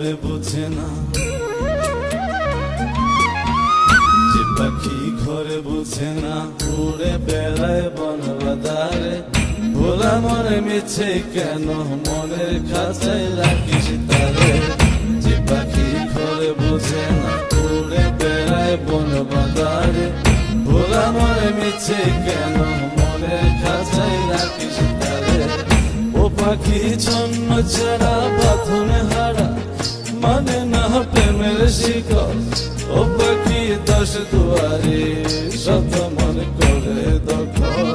ঘরে বোঝে না, যে পাখি ঘরে বোঝে না, উড়ে বেড়ায় বন বাদারে। ভোলা মনে মিছে কেন মনের খাঁচায় রাখিস তারে। যে পাখি ঘরে বোঝে না, উড়ে বেড়ায় বন বাদারে। ভোলা মনে মিছে কেন মনের খাঁচায় রাখিস তারে। ও পাখি ছন্ন ছাড়া বাঁধনে হারা, মানে না প্রেমের শিকল। ও পাখি 10 দুয়ারে শত মন করে দখল।